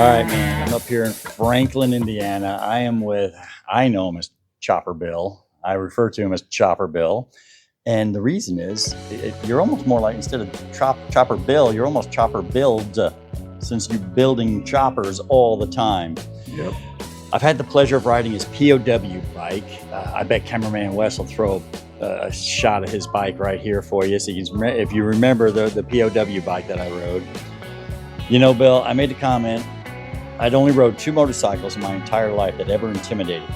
All right, man. I'm up here in Franklin, Indiana. I know him as Chopper Bill. I refer to him as Chopper Bill. And the reason is, you're almost more like, instead of Chopper Bill, you're almost Chopper Build, since you're building choppers all the time. Yep. I've had the pleasure of riding his POW bike. I bet Cameraman Wes will throw a shot of his bike right here for you. So you can, if you remember the POW bike that I rode. You know, Bill, I made the comment, I'd only rode 2 motorcycles in my entire life that ever intimidated me.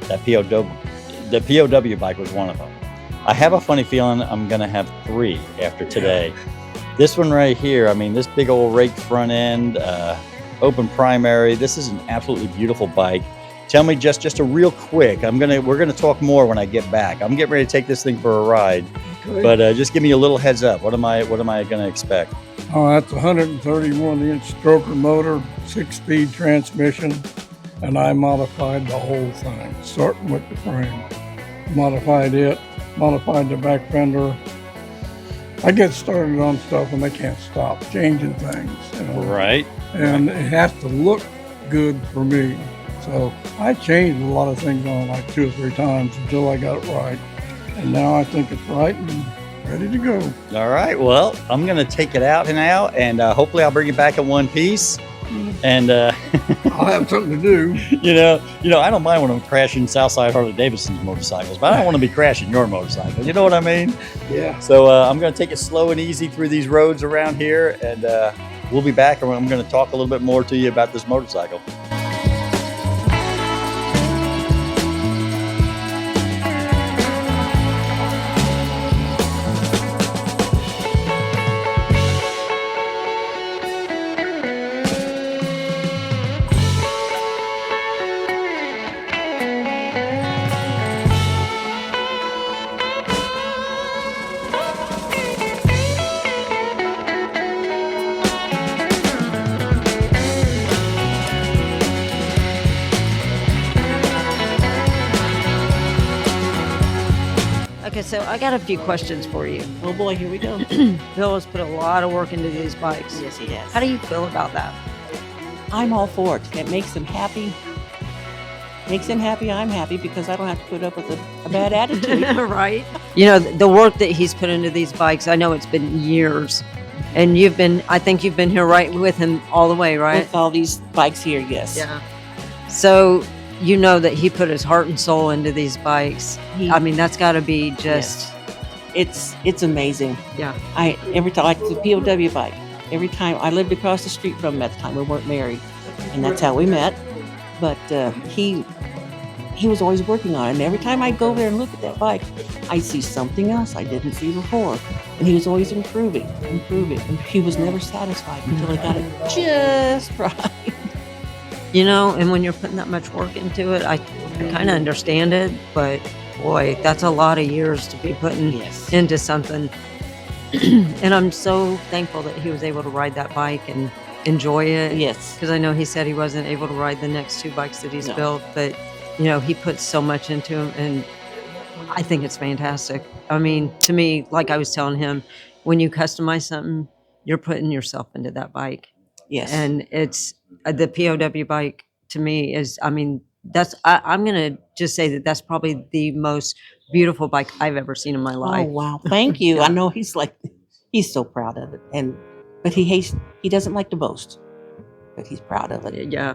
The POW bike was one of them. I have a funny feeling I'm gonna have 3 after today. This one right here, I mean, this big old raked front end, open primary. This is an absolutely beautiful bike. Tell me just a real quick. We're gonna talk more when I get back. I'm getting ready to take this thing for a ride, Okay. but just give me a little heads up. What am I gonna expect? Oh, that's a 131-inch stroker motor, 6-speed transmission, and I modified the whole thing, starting with the frame. Modified the back fender. I get started on stuff and they can't stop changing things, you know? Right. And it has to look good for me. So I changed a lot of things on it like 2 or 3 times until I got it right. And now I think it's right and ready to go. All right. Well, I'm gonna take it out now, and hopefully I'll bring it back in one piece. And I'll have something to do. you know, I don't mind when I'm crashing Southside Harley Davidson's motorcycles, but I don't want to be crashing your motorcycle. You know what I mean? Yeah. So I'm gonna take it slow and easy through these roads around here, and we'll be back, and I'm gonna talk a little bit more to you about this motorcycle. Okay, so I got a few questions for you. Oh boy, here we go. Bill has put a lot of work into these bikes. Yes, he has. How do you feel about that? I'm all for it. It makes him happy. Makes him happy, I'm happy because I don't have to put up with a bad attitude. Right? You know, the work that he's put into these bikes, I know it's been years. And I think you've been here right with him all the way, right? With all these bikes here, yes. Yeah. So you know that he put his heart and soul into these bikes. I mean, that's got to be just... It's amazing. Yeah. Every time, like the POW bike, every time I lived across the street from him at the time, we weren't married. And that's how we met. But he was always working on it. And every time I go there and look at that bike, I see something else I didn't see before. And he was always improving. And he was never satisfied until he got it just right. You know, and when you're putting that much work into it, I kind of understand it, but boy, that's a lot of years to be putting Yes. into something. And I'm so thankful that he was able to ride that bike and enjoy it. Yes. Because I know he said he wasn't able to ride the next 2 bikes that he's No. built, but you know, he puts so much into them, and I think it's fantastic. I mean, to me, like I was telling him, when you customize something, you're putting yourself into that bike. Yes. And it's the POW bike to me is, I mean, I'm going to just say that that's probably the most beautiful bike I've ever seen in my Oh life. wow, thank you. I know he's so proud of it, but he doesn't like to boast, but he's proud of it. Yeah.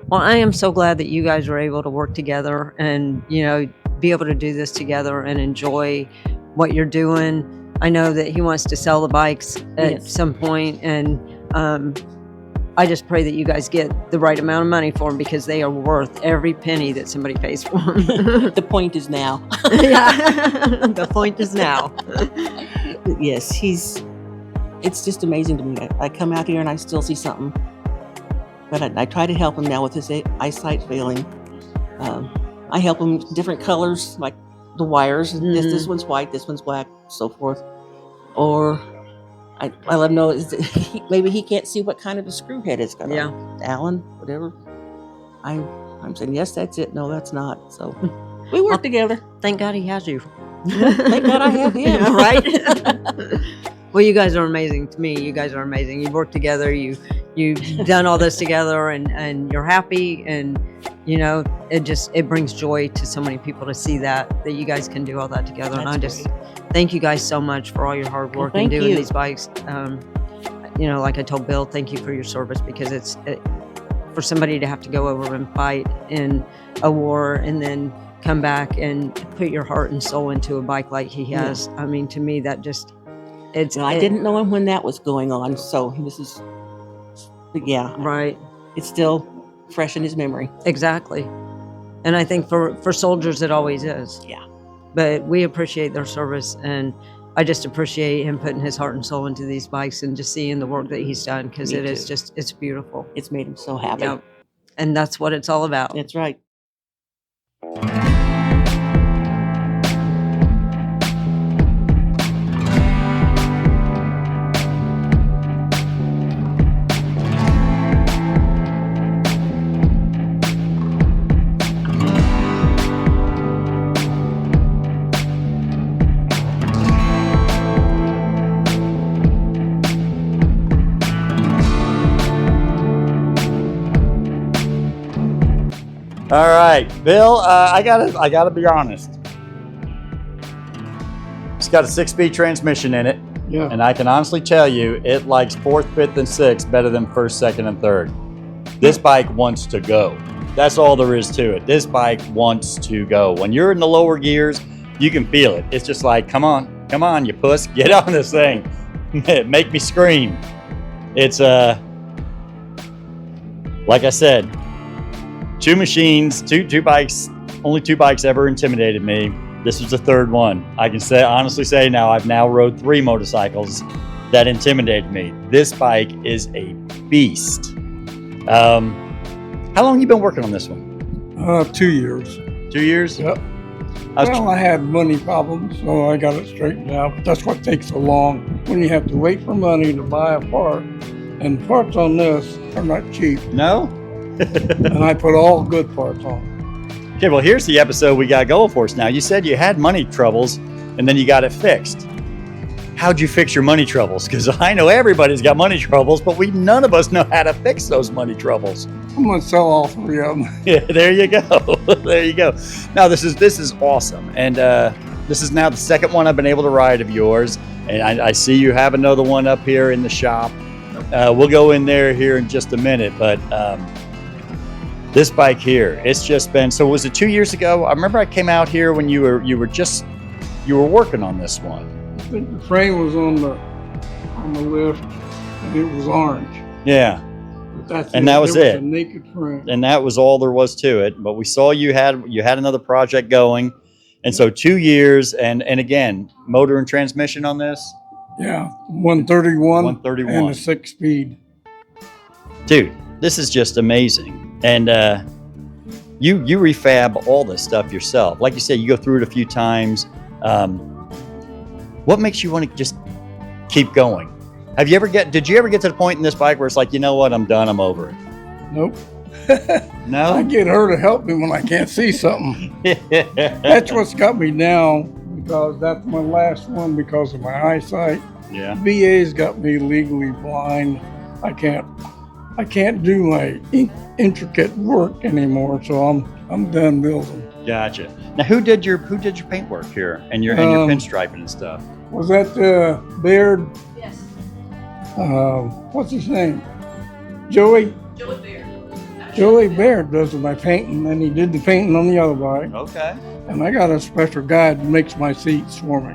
Well, I am so glad that you guys were able to work together and, you know, be able to do this together and enjoy what you're doing. I know that he wants to sell the bikes at Yes. some point, and I just pray that you guys get the right amount of money for them, because they are worth every penny that somebody pays for them. The point is now. Yeah, the point is now. Yes, it's just amazing to me. I come out here and I still see something. But I try to help him now with his eyesight failing. I help him different colors, like the wires. This one's white, this one's black, so forth. Or I let him know maybe he can't see what kind of a screw head it's got. Yeah. Allen, whatever. I'm saying, yes, that's it. No, that's not. So we work together. Thank God he has you. Thank God I have him. Right? Well, you guys are amazing to me. You guys are amazing. You work together. You've done all this together, and you're happy. And it brings joy to so many people to see that you guys can do all that together. That's and I just great. thank you guys so much for all your hard work Well, and thank doing you. these bikes. Like I told Bill, thank you for your service, because for somebody to have to go over and fight in a war and then come back and put your heart and soul into a bike like he has. I mean, to me, that just Well, I didn't know him when that was going on, so but yeah, right. it's still fresh in his memory. Exactly. And I think for soldiers, it always is. Yeah. But we appreciate their service, and I just appreciate him putting his heart and soul into these bikes and just seeing the work that he's done, because Me it is too. just, it's beautiful. It's made him so happy. Yep. And that's what it's all about. That's right. All right, Bill, I gotta be honest. It's got a 6-speed transmission in it, Yeah. and I can honestly tell you it likes 4th, 5th, and 6th better than 1st, 2nd, and 3rd. This bike wants to go. That's all there is to it. This bike wants to go. When you're in the lower gears, you can feel it. It's just like, come on, you puss, get on this thing. Make me scream. It's like I said, two machines, two bikes. Only 2 bikes ever intimidated me. This was the 3rd one. I can honestly say now I've now rode 3 motorcycles that intimidated me. This bike is a beast. How long have you been working on this one? 2 years. 2 years? Yep. I was Well, I had money problems, so I got it straightened out. But that's what takes so long, when you have to wait for money to buy a part. And parts on this are not cheap. No? And I put all good parts on. Okay, well, here's the episode we got going for us now. You said you had money troubles, and then you got it fixed. How'd you fix your money troubles? Because I know everybody's got money troubles, but none of us know how to fix those money troubles. I'm gonna sell all 3 of them. Yeah, there you go. There you go. Now, this is awesome. And this is now the 2nd one I've been able to ride of yours. And I see you have another one up here in the shop. We'll go in there here in just a minute, but this bike here, it's just been, so was it 2 years ago? I remember I came out here when you were working on this one. I think the frame was on the lift, and it was orange. Yeah, But that's And that was it. a naked frame. and that was all there was to it. But we saw you had another project going, and so 2 years, and again, motor and transmission on this, Yeah, 131, 131. and a 6-speed. Dude, this is just amazing. And you refab all this stuff yourself. Like you said, you go through it a few times. What makes you want to just keep going? Did you ever get to the point in this bike where it's like, you know what, I'm done, I'm over it? Nope. No? I get her to help me when I can't see something. That's what's got me down, because that's my last one because of my eyesight. Yeah. VA's got me legally blind. I can't do my intricate work anymore, so I'm done building. Gotcha. Now, who did your paintwork here and your pinstriping and stuff? Was that Baird? Yes. What's his name? Joey Baird does my painting, and he did the painting on the other bike. Okay. And I got a special guy that makes my seats for me.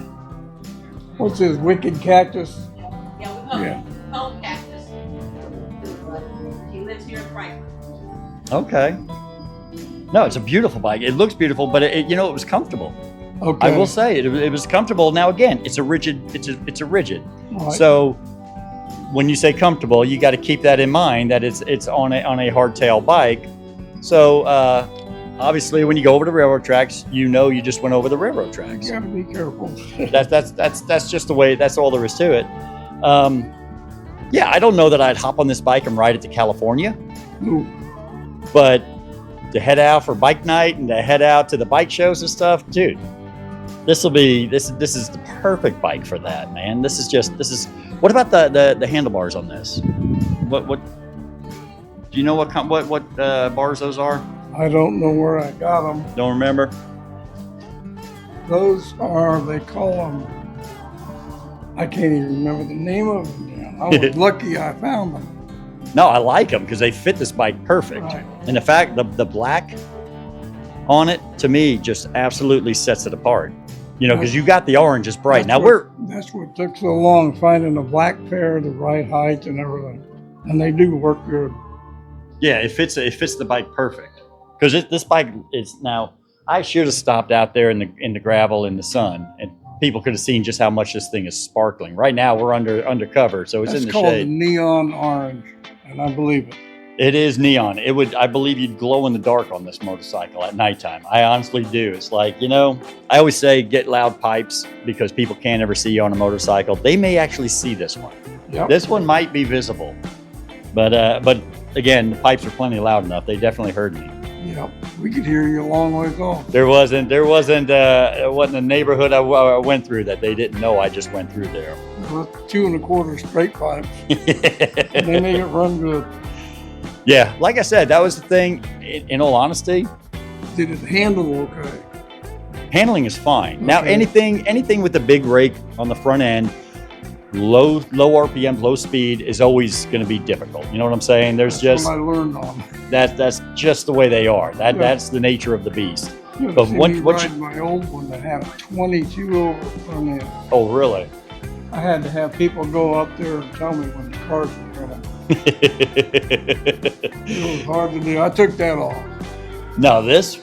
What's his Wicked Cactus? Yeah. Cactus. He lives here in Frankfurt. Okay. No, it's a beautiful bike. It looks beautiful, but it was comfortable. Okay. I will say it was comfortable. Now again, it's a rigid. Right. So when you say comfortable, you got to keep that in mind that it's on a hardtail bike. So obviously, when you go over the railroad tracks, you just went over the railroad tracks. You gotta be careful. That's just the way. That's all there is to it. Yeah, I don't know that I'd hop on this bike and ride it to California, Ooh. but to head out for bike night and to head out to the bike shows and stuff, dude, This is the perfect bike for that, man. This is. What about the handlebars on this? What do you know what bars those are? I don't know where I got them. Don't remember. Those are, they call them, I can't even remember the name of them now. I was lucky I found them. No, I like them because they fit this bike perfect. Right. And the fact the black on it to me just absolutely sets it apart. You know, because you got the orange is bright. That's what took so long, finding a black pair, the right height and everything. And they do work good. Yeah, it fits the bike perfect. Because this bike is now. I should have stopped out there in the gravel in the sun, and people could have seen just how much this thing is sparkling. Right now we're undercover, so it's That's in the called shade. neon orange, and I believe it. It is neon. I believe you'd glow in the dark on this motorcycle at nighttime. I honestly do. It's like, you know, I always say get loud pipes because people can't ever see you on a motorcycle. They may actually see this one. Yep. This one might be visible, but again, the pipes are plenty loud enough. They definitely heard me. Yep, we could hear you a long ways off. There wasn't a neighborhood I went through that they didn't know I just went through there. With 2 1/4 straight pipes, and they make it run good. Yeah, like I said, that was the thing. In all honesty, Did it handle okay? handling is fine. Now, Okay. anything with the big rake on the front end, low RPM, low speed is always going to be difficult. You know what I'm saying? There's That's just what I learned on. that's just the way they are. Yeah. That's the nature of the beast. You But see once- me once you- ride my old one that had a 22 over front end. Oh, really? I had to have people go up there and tell me when the cars were coming. It was hard to do. I took that off. No, this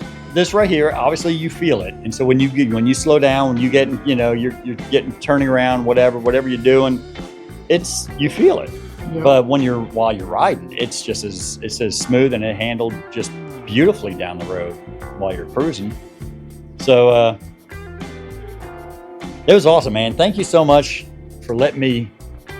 right here, obviously you feel it, and so when you slow down, when you get, you know, you're getting turning around, whatever you're doing, you feel it. Yeah. But while you're riding, it's as smooth, and it handled just beautifully down the road while you're cruising. So it was awesome, man. Thank you so much for letting me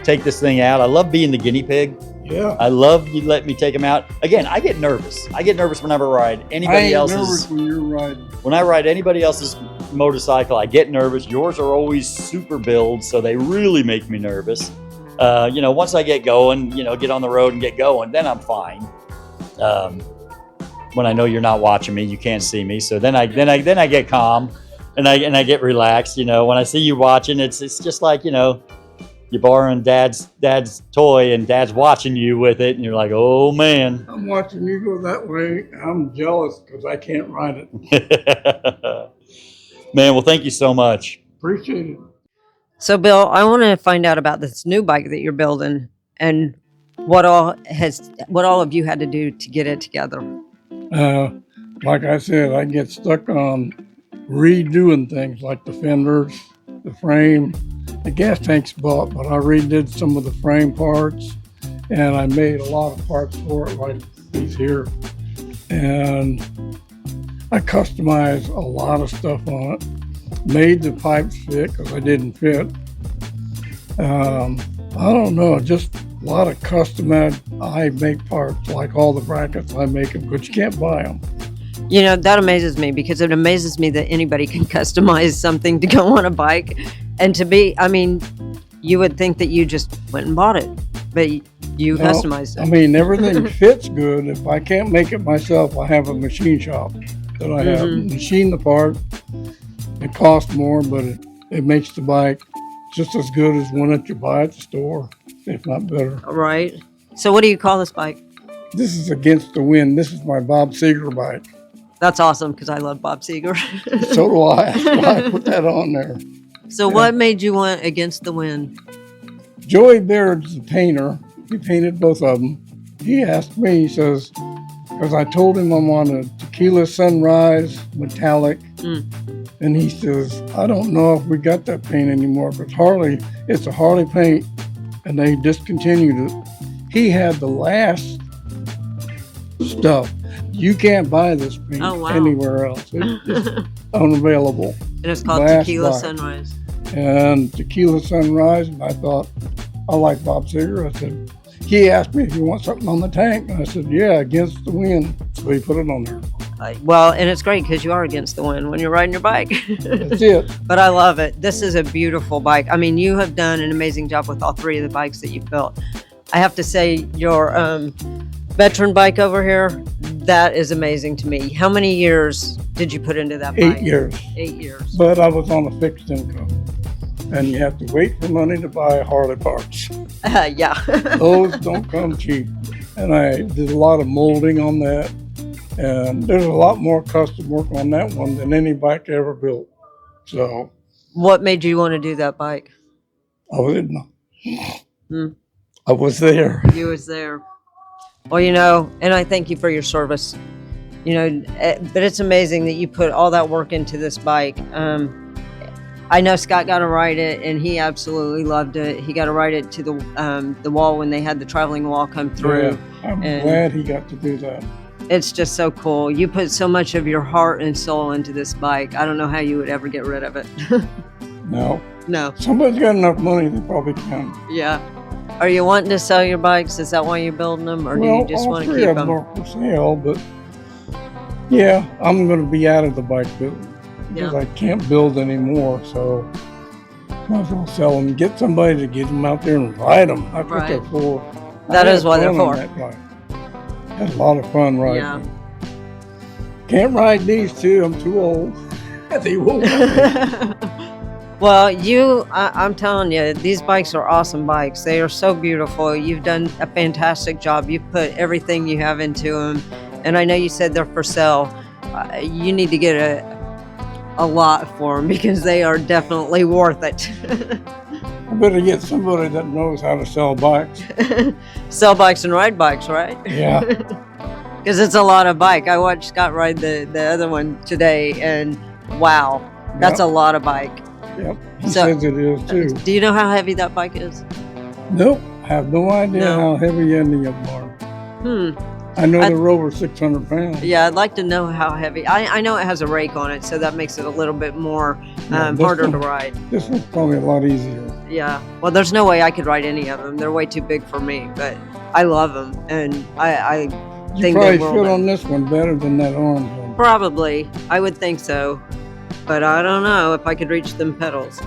take this thing out. I love being the guinea pig. Yeah. I love you let me take them out. Again, I get nervous. I get nervous whenever I ride I anybody ain't else's. nervous when you're riding. When I ride anybody else's motorcycle, I get nervous. Yours are always super builds, so they really make me nervous. You know, once I get going, you know, get on the road and get going, then I'm fine. When I know you're not watching me, you can't see me, so then I get calm and I get relaxed. You know, when I see you watching, it's just like, you know, you're borrowing dad's toy and dad's watching you with it, and you're like, oh man. I'm watching you go that way. I'm jealous because I can't ride it. Man, well, thank you so much. Appreciate it. So, Bill, I want to find out about this new bike that you're building and what all of you had to do to get it together. Like I said, I get stuck on redoing things like the fenders, the frame. The gas tank's bought, but I redid some of the frame parts, and I made a lot of parts for it, like these here. And I customized a lot of stuff on it. Made the pipes fit because I didn't fit. I don't know, just a lot of customized. I make parts, like all the brackets I make them, but you can't buy them. You know, that amazes me because it amazes me that anybody can customize something to go on a bike. And to be, I mean, you would think that you just went and bought it, but you No, customized it. I mean, everything fits good. If I can't make it myself, I have a machine shop that I have. Machine the part. It costs more, but it makes the bike just as good as one that you buy at the store, if not better. Right. So what do you call this bike? This is Against the Wind. This is my Bob Seger bike. That's awesome because I love Bob Seger. So do I. That's why I put that on there. So what made you want Against the Wind? Joey Baird's the painter. He painted both of them. He asked me, he says, because I told him I'm on a Tequila Sunrise metallic. And he says, I don't know if we got that paint anymore, but it's a Harley paint, and they discontinued it. He had the last stuff. You can't buy this paint anywhere else. It's unavailable. And it's called Last Tequila bike. Sunrise. And Tequila Sunrise, and I thought, I like Bob Seger. I said, he asked me if you want something on the tank, and I said, yeah, Against the Wind. So he put it on there. Well, and it's great because you are against the wind when you're riding your bike. That's it. But I love it. This is a beautiful bike. I mean, you have done an amazing job with all three of the bikes that you've built. I have to say, your veteran bike over here, that is amazing to me. How many years did you put into that bike? 8 years. 8 years. But I was on a fixed income. And you have to wait for money to buy Harley parts. Yeah. Those don't come cheap. And I did a lot of molding on that. And there's a lot more custom work on that one than any bike I ever built. So. What made you want to do that bike? I was there. You was there. Well, you know, and I thank you for your service. You know, but it's amazing that you put all that work into this bike. I know Scott got to ride it, and he absolutely loved it. He got to ride it to the wall when they had the traveling wall come through. Yeah, I'm glad he got to do that. It's just so cool. You put so much of your heart and soul into this bike. I don't know how you would ever get rid of it. No. No. Somebody's got enough money, they probably can. Yeah. Are you wanting to sell your bikes? Is that why you're building them, or do you just want to keep them? Well, all three of them are for sale, but yeah, I'm going to be out of the bike building. Because I can't build anymore, so might as well sell them. Get somebody to get them out there and ride them. That's what they're for. That is what they're for. Had a lot of fun riding. Yeah. Can't ride these two. I'm too old. They won't. Well, I'm telling you, these bikes are awesome bikes. They are so beautiful. You've done a fantastic job. You've put everything you have into them, and I know you said they're for sale. You need to get a lot for them because they are definitely worth it. I better get somebody that knows how to sell bikes. Sell bikes and ride bikes, right? Yeah. Because it's a lot of bike. I watched Scott ride the other one today, and wow, that's a lot of bike. Yep. He says it is too. Do you know how heavy that bike is? Nope. I have no idea how heavy any of them are. I know they're over 600 pounds. Yeah, I'd like to know how heavy. I know it has a rake on it, so that makes it a little bit more harder to ride. This one's probably a lot easier. Yeah. Well, there's no way I could ride any of them. They're way too big for me, but I love them, and I think probably fit on this one better than that orange one. Probably. I would think so. But I don't know if I could reach them pegs,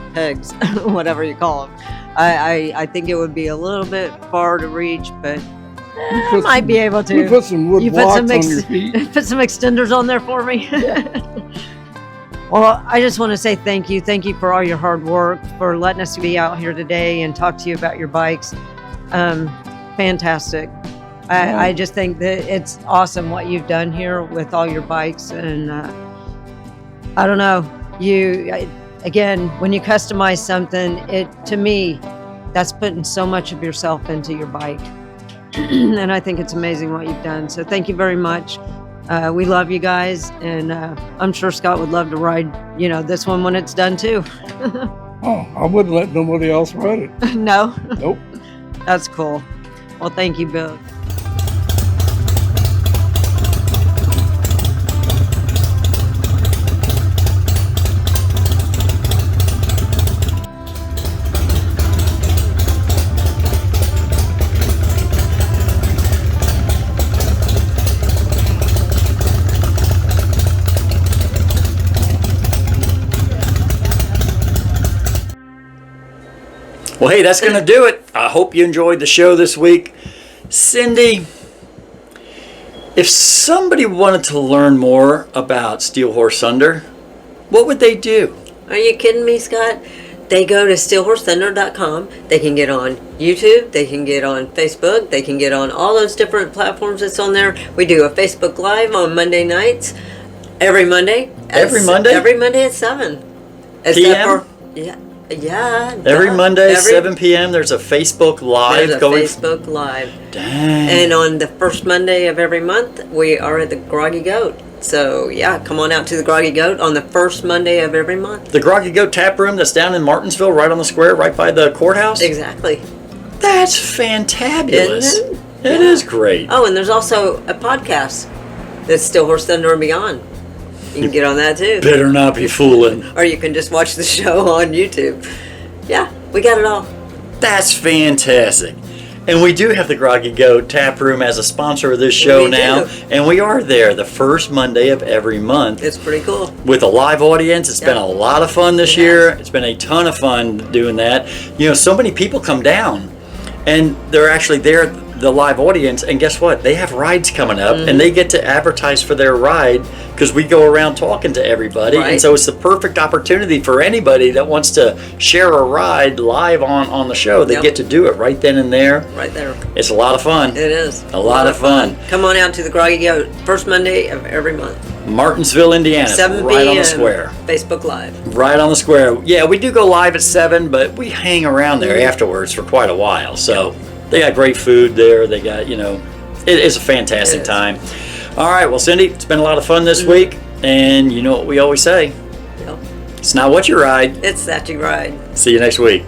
whatever you call them. I think it would be a little bit far to reach, but I might be able to. You put some wood blocks on your feet. Put some extenders on there for me. Well, I just want to say thank you. Thank you for all your hard work, for letting us be out here today and talk to you about your bikes. Fantastic. I just think that it's awesome what you've done here with all your bikes. And I don't know, again, when you customize something, to me, that's putting so much of yourself into your bike. And I think it's amazing what you've done. So thank you very much. We love you guys, and I'm sure Scott would love to ride, this one when it's done too. Oh, I wouldn't let nobody else ride it. No? Nope. That's cool. Well, thank you, Bill. Well, hey, that's going to do it. I hope you enjoyed the show this week. Cindy, if somebody wanted to learn more about Steel Horse Thunder, what would they do? Are you kidding me, Scott? They go to steelhorsethunder.com. They can get on YouTube. They can get on Facebook. They can get on all those different platforms that's on there. We do a Facebook Live on Monday nights. Every Monday. Every Monday? Every Monday at 7. PM? Yeah. Every Monday, 7 p.m., there's a Facebook Live going. Facebook Live. Dang. And on the first Monday of every month, we are at the Groggy Goat. So, yeah, come on out to the Groggy Goat on the first Monday of every month. The Groggy Goat Taproom that's down in Martinsville, right on the square, right by the courthouse? Exactly. That's fantabulous. Isn't it? It is great. Oh, and there's also a podcast that's Steel Horse Thunder and Beyond. You can get on that too. Better not be fooling. Or you can just watch the show on YouTube. Yeah, we got it all. That's fantastic. And we do have the Groggy Goat Taproom as a sponsor of this show We now. do. And we are there the first Monday of every month It's pretty cool. with a live audience. It's been Yeah. a lot of fun this It year. has. It's been a ton of fun doing that. You know, so many people come down and they're actually there at the live audience, and guess what? They have rides coming up and they get to advertise for their ride because we go around talking to everybody. And Right. so it's the perfect opportunity for anybody that wants to share a ride live on the show. They Yep. get to do it right then and there. Right there. It's a lot of fun. It is. A lot of fun. Come on out to the Groggy Goat, first Monday of every month. Martinsville, Indiana. 7 right p.m. on the square. Facebook Live. Right on the square. Yeah, we do go live at 7, but we hang around there afterwards for quite a while. So they got great food there. They got, you know, it is a fantastic It is. time. All right, well, Cindy, it's been a lot of fun this week. And you know what we always say, Yep. it's not what you ride. It's that you ride. See you next week.